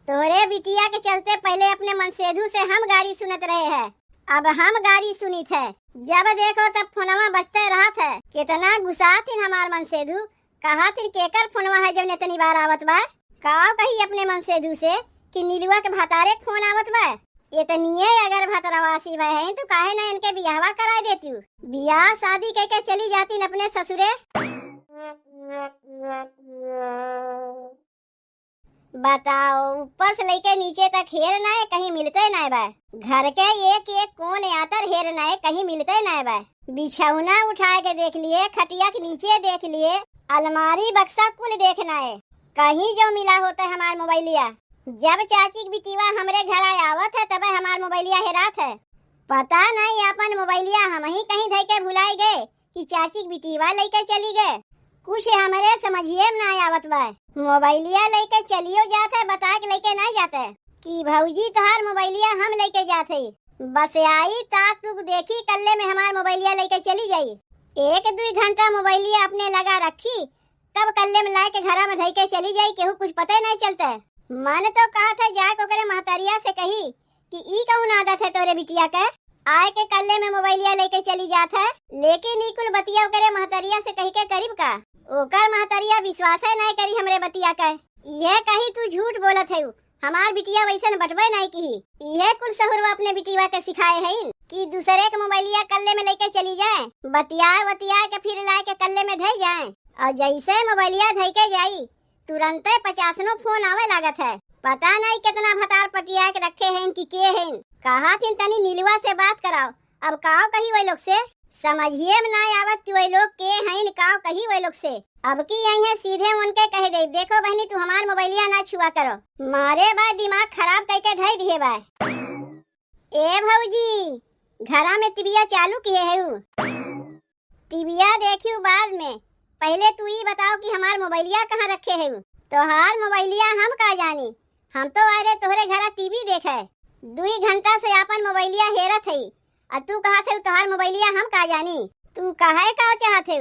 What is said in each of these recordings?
तोरे बिटिया के चलते पहले अपने मनसेधु से हम गाड़ी सुनत रहे हैं, अब हम गाड़ी सुनी थे। जब देखो तब फोनवा बजते रहा थे। कितना गुस्सा थिन हमार मनसेधु, कहा थिन केकर फोनवा है जो इतनी बार आवत बा। का कही अपने मनसेधु से कि नीलुआ के भतारे फोन आवत बा। इतनिए अगर भतरवासी भय हैं तो काहे ना इनके बियाहवा करा देती हूँ। बियाह शादी के चली जाती न अपने ससुरे। बताओ, ऊपर से लेके नीचे तक हेर ना है, कहीं मिलते ना बा। घर के एक एक कोन यातर हेर ना है, कहीं मिलते ना बा। बिछौना उठा के देख लिए, खटिया के नीचे देख लिए, अलमारी बक्सा कुल देखना है, कहीं जो मिला होता है हमार मोबाइलिया। जब चाची की बिटिया हमरे घर आवत है तब हमार मोबाइलिया हेरात है। पता नहीं अपन मोबाइलिया हम ही कहीं धई के भुलाई गए कि चाची की बिटिया लेके चली गए। कुछ हमारे समझिए में ना आवत बा। मोबाइलिया लेके चलियो जाते, बता के लेके नहीं जाते कि भौजी तोहार मोबाइलिया हम लेके जाते। बस आई ताक तुक देखी कल्ले में हमार मोबाइलिया लेके चली जाई। 1-2 घंटा मोबाइलिया अपने लगा रखी, तब कल्ले में लाके घरा में धई के चली जाई, केहू कुछ पता नहीं चलता। मन तो कहा था जाके ओकरे महतरिया से कही कि ई कौन आदत है तोरे बिटिया के, आए के कल्ले में मोबाइलिया लेके चली जात है। लेकिन ई कुल बतिया ओकरे महतरिया से कही के करीब का ओकर महतरिया विश्वास है नहीं करी हमरे बतिया के। यह कही तू झूठ बोलत है, हमार बिटिया वैसन बटवे नहीं की। यह कुल सहुरवा अपने बिटिया के सिखाए है कि दूसरे के मोबाइलिया कल्ले में लेके चली जाए, बतिया के फिर लाए के कल्ले में धई जाए। और जैसे मोबाइलिया धई के जाई तुरंत 50 फोन आवे लागत है। पता नहीं कितना भतार पटिया के रखे हैं कि के हैं। कहा थी तनी नीलुआ से बात कराओ, अब काओ कही वही लोग से समझिए में ना आवत कि वही लोग के हैं, काओ कही वही लोग से। अब की यही है सीधे उनके कह दे, देखो बहनी तू हमार मोबाइलिया ना छुआ करो, मारे बाद दिमाग खराब करके धई दिए बा। ए भौजी, घरा में टीविया चालू किए है, टीविया देखियो बाद में, पहले तू ही बताओ कि हमार मोबाइलिया कहाँ रखे है। तोहार मोबाइलिया हम का जानी, हम तो अरे तोहरे घरा टीवी देखे 2 घंटा से अपन मोबाइलिया हेरत है। और तू कहा थे तोहार मोबाइलिया हम का जानी, तू कहे का चाहत है।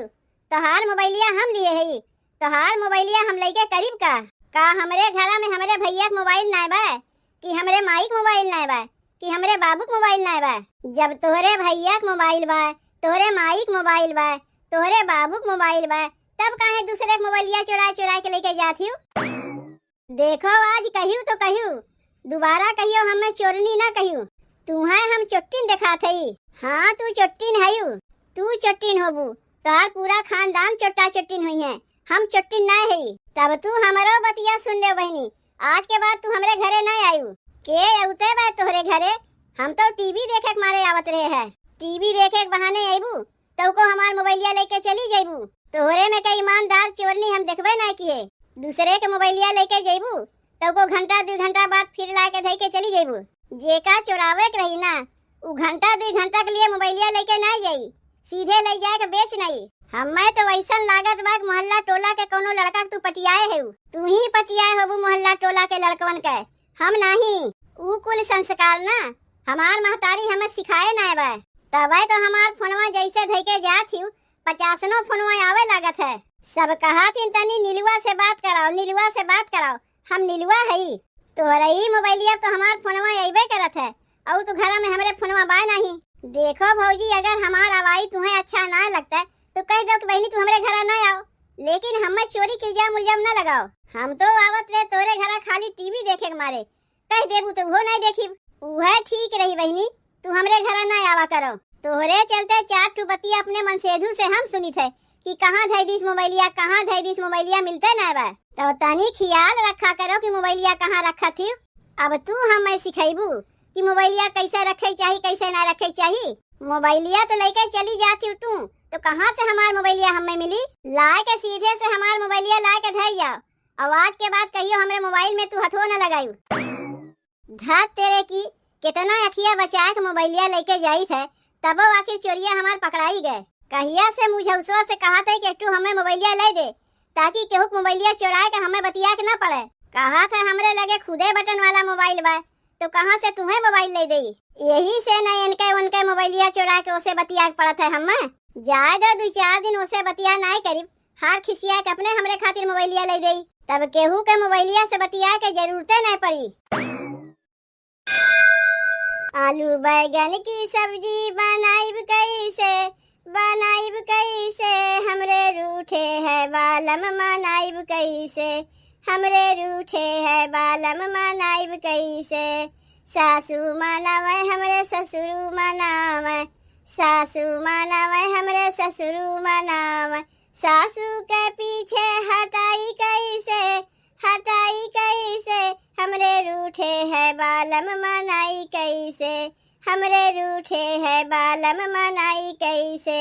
तोहार मोबाइलिया हम लिए है, तोहार मोबाइलिया हम लेके करीब का हमरे घरा में हमरे भैया के मोबाइल ना बा, कि हमरे माई के मोबाइल ना बा, कि हमरे बाबू के मोबाइल ना बा। जब तोहरे भैया के मोबाइल बा, तोहरे माई के मोबाइल बा, तोहरे बाबू के मोबाइल बा, तब काहे दूसरे के मोबाइलिया चुरा के लेके जाती हूँ। देखो आज कहियो तो कहियो, दोबारा कहियो हमें चोरनी ना कहियो। तुम्हें हम चोट्टिन दिखाते ही। हाँ तू चोट्टिन है, तू चोट्टिन होबू, तार पूरा खानदान चोट्टा चोट्टिन हुई है, हम चोट्टिन ना है। तब तू हमारो बतिया सुन ले बहनी, आज के बाद तू हमरे घरे ना आयु। के औते बा तोहरे घरे, हम तो टीवी देखे के मारे आवत रहे है। टीवी देखे के बहाने आईबू तो को हमार मोबाइलिया लेके चली जाइबू। तोहरे में कई ईमानदार चोरनी हम देखबे ना किए। दूसरे के मोबाइलिया लेके जाइबू तो को घंटा 2 घंटा बाद फिर ला के धई के चली जाइबू। जेका चोरावे के रही ना, उ घंटा 2 घंटा के लिए मोबाइलिया लेके ना जाई, सीधे ले जाए के बेच नहीं। हमें तो वैसन लागत बा मोहल्ला टोला के कोनो लड़का तू पटियाए है, तू ही पटियाए होबू मोहल्ला टोला के लड़कवन के, हम नहीं। उ कुल संस्कार ना हमार महतारी हमें सिखाए ना बा। तबे तो हमार फोनवा जैसे धई के जात हूँ 50 फोनवा आवे लागत है। सब कहा थी तनी नीलुआ से बात कराओ, नीलुआ से बात कराओ, हम नीलुआ है। तोहरा ही मोबाइलिया तो हमार फोनवा अइबे करत है, और तो घरा में हमरे फोनवा बा नहीं। देखो भौजी, अगर हमार आवाई तुम्हें अच्छा ना लगता है तो कह दो कि बहनी तू हमरे घरा ना आओ, लेकिन हमें चोरी के इल्जाम ना लगाओ। हम तो आवत रहे तोरे घरा खाली टीवी देखे के मारे, कह देबू तो वो नहीं देखी, वह ठीक रही बहनी, तू हमरे घरा ना आवा करो। तोहरे चलते 4 ठू बतिया अपने मनसेधु से हम सुनी थे कि कहाँ धई दिस मोबाइलिया, कहाँ धई दिस मोबाइलिया, मिलते ना बा। तो तनी ख्याल रखा करो कि मोबाइलिया कहाँ रखा थी। अब तू हमें सिखाइबू कि मोबाइलिया कैसे रखे चाहिए, कैसे ना रखे चाहिए। मोबाइलिया तो लेके चली जाती हूँ तू, तो कहाँ से हमार मोबाइलिया हमें मिली। लाए के सीधे से हमार मोबाइलिया लाए के धई जाओ, आवाज के बाद कहियो हमरे मोबाइल में तू हथो न लगायू। धत तेरे की कितना अखिया बचा के मोबाइलिया लेके जाई थे, तब आखिर चोरिया हमार पकड़ाई गए। कहिया से मुझौसवा से कहा था कि तू हमें मोबाइलिया ले दे, ताकि केहू मोबाइलिया चोराए के हमें बतिया के न पड़े। कहा था हमरे लगे खुदे बटन वाला मोबाइल बा, तो कहाँ से तुम्हें मोबाइल ले दे। यही से न इनके उनके मोबाइलिया चोरा के उसे बतिया के पड़त है। हमें जाए दो 2-4 दिन उसे बतिया नहीं करीब, हार खिसिया के अपने हमरे खातिर मोबाइलिया ले दे। तब केहू के मोबाइलिया से बतिया के जरूरते नहीं पड़ी। आलू बैगन की सब्जी बनाइब कैसे हमरे रूठे है बालम मनाइब कैसे, हमरे रूठे है बालम मनाइब कैसे। सासू मनावे हमरे ससुरु मनावे, सासू मनावे हमरे ससुरु मनावे। सासू के पीछे हटाई कैसे हमरे रूठे है बालम मनाई कैसे, हमरे रूठे है बालम मनाई कैसे।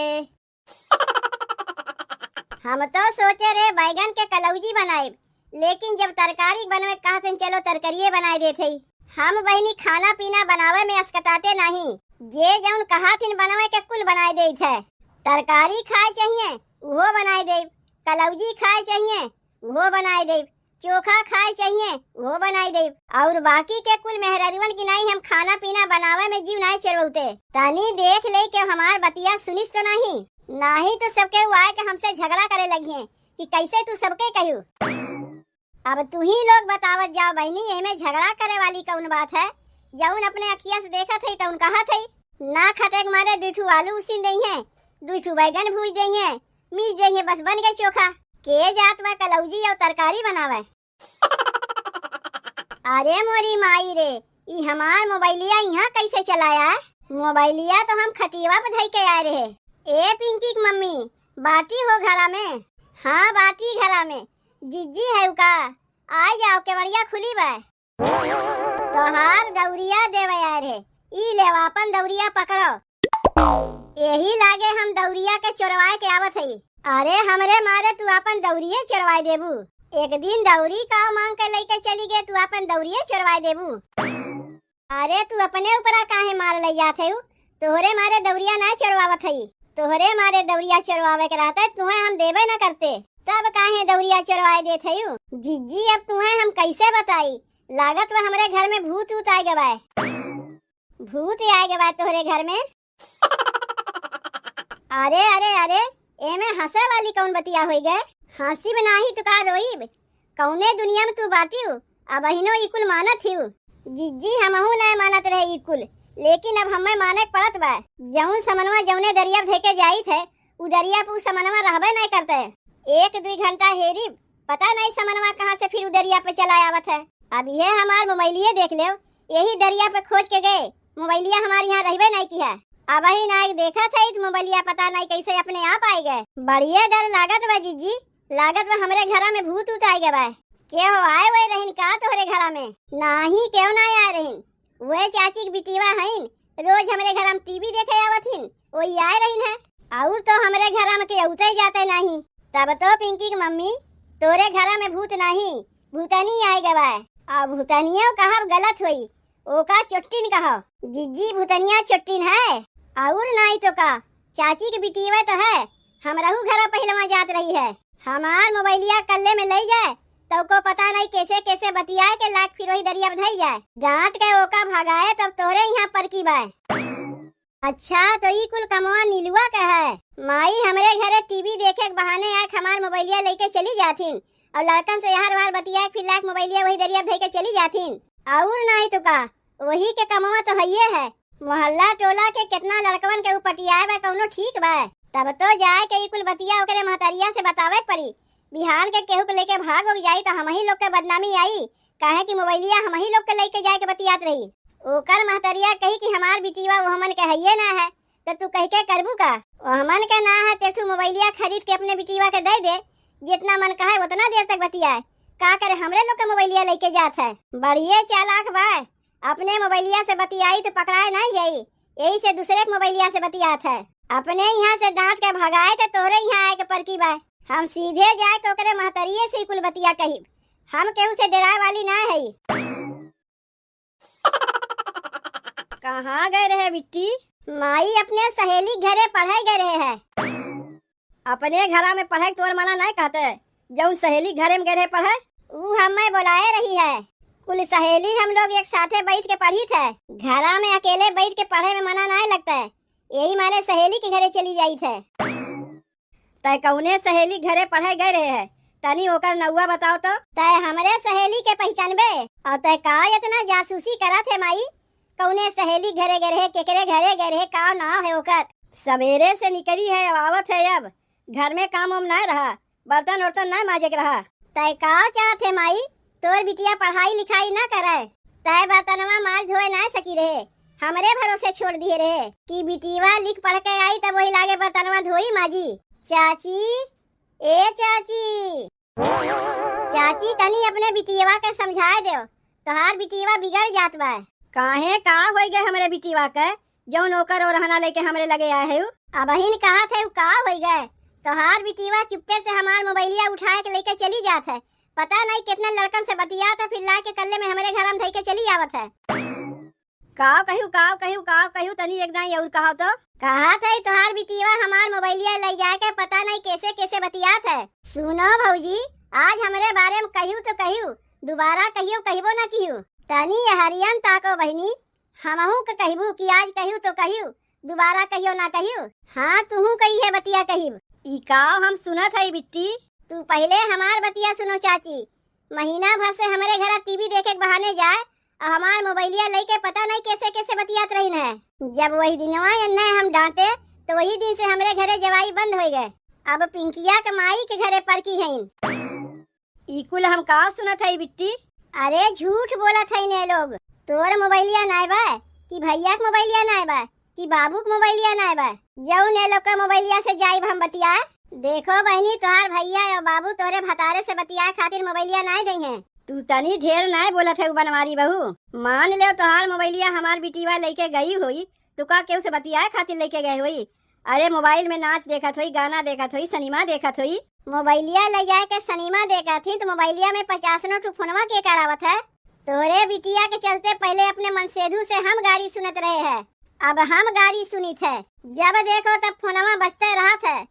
हम तो सोचे रे बैगन के कलौजी बनाएब, लेकिन जब तरकारी बनवे कहते चलो तरकरिये बनाए देते। हम बहनी खाना पीना बनावे में अस्कताते नहीं, जे जौन कहाथिन बनवे के कुल बनाए देत है। तरकारी खाए चाहिए वो बनाए देब, कलौजी खाए चाहिए वो बनाए देब, चोखा खाए चाहिए वो बनाई दे। और बाकी के कुल मेहररुवन की नहीं हम खाना पीना बनावे में जीव नहीं चरवते। तनी देख ले के हमार बतिया सुनिस तो नहीं तो सबके आए के हमसे झगड़ा करे लगी है कि कैसे तू सबके कहू। अब तू ही लोग बतावत जाओ बहनी, एमे झगड़ा करे वाली कौन बात है। जौन अपने अखिया से देखा थे तो कहा थे ना खटक मारे दूठू आलू उसीन दई है, दूठू बैगन भूज दई है, मीच दई है, बस बन गई चोखा। के जात में कलौजी और तरकारी बनावे। अरे मोरी माई रे, ई हमार मोबाइलिया यहाँ कैसे चलाया है? मोबाइलिया तो हम खटिया पे धई के आए रहे। ए पिंकी की मम्मी बाटी हो घरा में? हाँ बाटी घरा में। जिज्जी है उका, आ जाओ केवड़िया खुली बा। तोहार दौरिया देवे आए रहे, ई ले अपन दौरिया पकड़ो। यही लागे हम दौरिया के चोरवाए के आवत है। अरे हमरे मारे तू अपन दौरिये चोरवाए देबू। एक दिन दौरी का मांग के लेके चली गए, तू अपन दौरिये चोरवाए देबू। अरे तू अपने ऊपरा काहे मार ले जाते हो? तोहरे मारे दौरिया ना चोरवावत है, तोहरे मारे दौरिया चोरवावे के रहता तुम्हें हम देवे न करते, तब काहे दौरिया चोरवाए देते हो? जिज्जी अब तुम्हें हम कैसे बताई, लागत वो हमरे घर में भूत ऊत आए गवाए। भूत आए गवाए तोहरे घर में? अरे अरे अरे एमे हंसे वाली कौन बतिया हो गए? हंसी में नाही तो का रोईब? कौने दुनिया में तू बाटी हो? अब अहिनो इकुल मानत ही। जिज्जी हमहू नहीं मानत रहे इकुल, लेकिन अब हमें माने पड़त बा। जौन समनवा जौने दरिया धेके जाई थे उ दरिया पे समनवा रहबे नहीं करते। एक दो घंटा हेरी पता नहीं समनवा कहाँ से फिर दरिया पे चला आवत है। अब ये हमार मोबाइलिये देख ले, यही दरिया पे खोज के गए, मोबाइलिया हमारे यहाँ रहबे नहीं किया। अब ही नायक देखा था इत मोबाइलिया पता नहीं कैसे अपने आप आए गए। बढ़िया डर लागत बा जिज्जी, लागत बा हमरे घरा में भूत ऊत आए गए। के हो आए वही रहीन का तोहरे घरा में? नाही क्यों ना आए रहीन, वह चाची की बिटिया हईन, रोज हमरे घर में टीवी देखे आवथिन, वही आए रहीन है। और तो हमरे घर में के उते जाते नहीं। तब तो पिंकी की मम्मी तोरे घर में भूत नहीं भूतनी आए गवाए। अब भूतनिया कहा गलत हुई, ओका चुट्टिन कहो। जिज्जी भूतनिया चुट्टिन है और नहीं तो का चाची की बिटिया तो है। हमरहू घर पहलवा जात रही है, हमार मोबाइलिया कल्ले में ले जाए तो को पता नहीं कैसे कैसे बतियाए के लाख फिर वही दरिया धई जाए। डांट के ओका भगाए तब तोरे यहाँ पर की बाय। अच्छा तो ई कुल कमवा नीलुआ का है। माई हमरे घरे टीवी देखे के बहाने आए हमार मोबाइलिया लेके चली जाथिन और लड़कन से हर बार बतिया फिर लाख मोबाइलिया वही दरिया धई के चली जाथिन। और नहीं तो का वही के कमवा तो हइये है। मोहल्ला टोला के कितना लड़कवन के उपटियाए बा कौनो ठीक बा? तब तो जाए के ई कुल बतिया ओकरे महतरिया से बतावे पड़ी। बिहान के केहू के लेके भाग हो जाई तो हम ही लोग के बदनामी आई, काहे कि मोबाइलिया हम ही लोग के लेके जाए के बतियात रही। ओकर महतरिया कही कि हमार बिटिया वो हमन के हइये ना है, तो तू कह के करबू का? वो हमन के ना है तेठू मोबाइलिया खरीद के अपने बिटिया के दे दे, जितना मन कहे उतना देर तक बतियाए। का करे हमरे लोग के मोबाइलिया लेके जात है। बढ़िया चालाक बा, अपने मोबाइलिया से बतियाई तो पकड़ाए नहीं जाई, यही से दूसरे के मोबाइलिया से बतियात है। अपने यहाँ से डांट के भगाए तो तोरे यहाँ आए के परकी बा। हम सीधे जाए के ओकरे महतरिये से कुल बतिया कही, हम केहू से डराए वाली ना है। कहाँ गए रहे बिट्टी? माई अपने सहेली घरे पढ़े गए रहे है। अपने घरा में पढ़े तोर मना नहीं कहते, जो सहेली घरे में गए पढ़े ऊ हमें बुलाए रही है। कुल सहेली हम लोग एक साथे बैठ के पढ़ी थे। घरा में अकेले बैठ के पढ़े में मना नहीं लगता है, यही माने सहेली के घरे चली जाई थे। तय कौने सहेली घरे पढ़े गए रहे है? तनी ओकर नौवा बताओ तो। तय हमरे सहेली के पहचानबे और तय का इतना जासूसी करत है माई? कौने सहेली घरे घरे केकरे घरे घरे का नाम है ओकर? सवेरे से निकली है आवत है, अब घर में काम उम ना रहा, बर्तन वर्तन ना माजे के रहा। तय का चाहत है माई? तोर बिटिया पढ़ाई लिखाई ना करे, तय बर्तनवा माज धोए ना सकी रहे, हमरे भरोसे छोड़ दिए रहे कि बिटिया लिख पढ़ के आई तब वही लागे बर्तनवा धोई माजी। चाची, ए चाची, चाची तनी अपने बिटिया के समझाए दो, तोहार बिटिया बिगड़ जात बा। काहे का हो गए हमरे बिटिया के जो नौकर और रहना लेके हमरे लगे आए है? अब बहिन कहा थे का हो गए? तोहार बिटिया चुप्पे से हमार मोबाइलिया उठा के लेके चली जात है, पता नहीं कितना लड़कन से बतिया था, फिर ला के कल्ले में हमारे घर में धई के चली आवत है। काव कहू तनी एक दाई और कहो तो। कहा था तोहार बिटिया हमार मोबाइलिया ले जाके पता नहीं कैसे कैसे बतियात है। सुनो भौजी, आज हमारे बारे में कहू तो कहू, दोबारा कहियो कहबो ना कियो। तनी हरियन ताको बहिनी, हमहू के कहबू कि आज कहू तो कहू, दोबारा कहियो ना कहू। हाँ तुहू कही है बतिया कहू। ई काव हम सुनत है बिट्टी। तू पहले हमार बतिया सुनो चाची। महीना भर से हमारे घर टीवी देखे के बहाने जाए और हमार मोबाइलिया लेके पता नहीं कैसे कैसे बतियात रही है। जब वही दिनवा एन्ने हम डांटे तो वही दिन से हमारे घरे जवाई बंद हो गए। अब पिंकिया के माई के घरे पर की है। ई कुल हम का सुनत है बिट्टी? अरे झूठ बोलत है ने लोग। तोर मोबाइलिया नाय बा कि भैया के मोबाइलिया नाय बा कि बाबू के मोबाइलिया नाय बा? जाऊ ने लोग के मोबाइलिया से जाइब हम बतिया। देखो बहनी, तोहार भैया और बाबू तोरे भतारे से बतिया खातिर मोबाइलिया नाय दई हैं। तू तनी ढेर नाय बोलत है बनवारी बहू। मान ले तोहार मोबाइलिया हमार बिटिया लेके गई हुई, तू का केहू से बतिया खातिर लेके गए हुई? अरे मोबाइल में नाच देखत हुई, गाना देखत हुई, सिनेमा देखत हुई। मोबाइलिया ले जाए के सिनेमा देखत थी तो मोबाइलिया में 50 नोट फोनवा के करावत है? तोरे बिटिया के चलते पहले अपने मनसेधु से हम गाड़ी सुनत रहे हैं, अब हम गाड़ी सुनित है। जब देखो तब फोनवा बजते रहत है,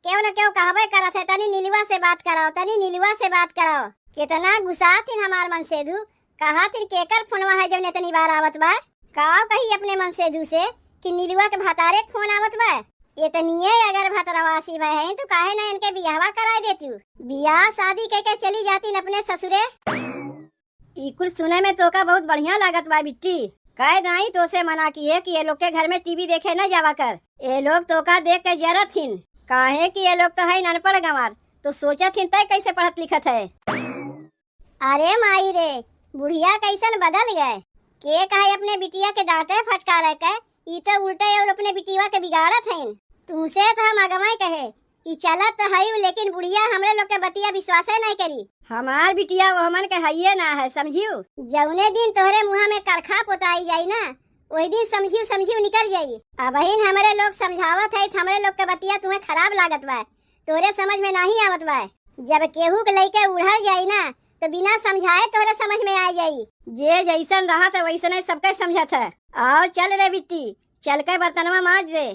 क्यों न क्यों कहबे करत है तनी नीलुआ से बात कराओ, तनी नीलुआ से बात कराओ। कितना गुस्सा थी हमार मनसेधु, कहा थी केकर फोनवा है जो इतनी बार आवत बा? का कही अपने मनसेधु से कि नीलुआ के भतारे फोन आवत बा? इतनी अगर भतरवासी भाई है तो काहे ना इनके बियाहवा करा देती, बियाह शादी कह के चली जाती अपने ससुरे। ई कुल सुने में तो का बहुत बढ़िया लागत बा बिट्टी। कह नहीं तो से मना किए कि ये लोग के घर में टीवी देखे न जावा कर। ये लोग तो का देख के जरत हिन, काहे कि ये लोग तो है अनपढ़ गंवार, तो सोचत हिन तय कैसे पढ़त लिखत है। अरे माई रे, बुढ़िया कैसन बदल गए। के कहे अपने बिटिया के डांटे फटकारे के, ई तो उल्टे और अपने बिटिया के बिगाड़त हैं। तुमसे तो हम अगमाई कहे कि चलत तो है, लेकिन बुढ़िया हमरे लोग के बतिया विश्वास नहीं करी। हमार बिटिया वो हमन के हइये ना है, समझियो। जौने दिन तोहरे मुँह में करखा पोताई जाई ना, वही दिन समझियो निकल जाई। अब हमारे लोग समझावत है, हमरे लोग के बतिया तुम्हें खराब लागत बा, तोरे समझ में नहीं आवत बा। जब केहू के लेके उड़ल जाई ना तो बिना समझाए तोरे समझ में आ जाई। जे जैसन रहा था वैसने सबके समझत है। आओ चल रे बिट्टी, चल के बर्तनवा माज दे।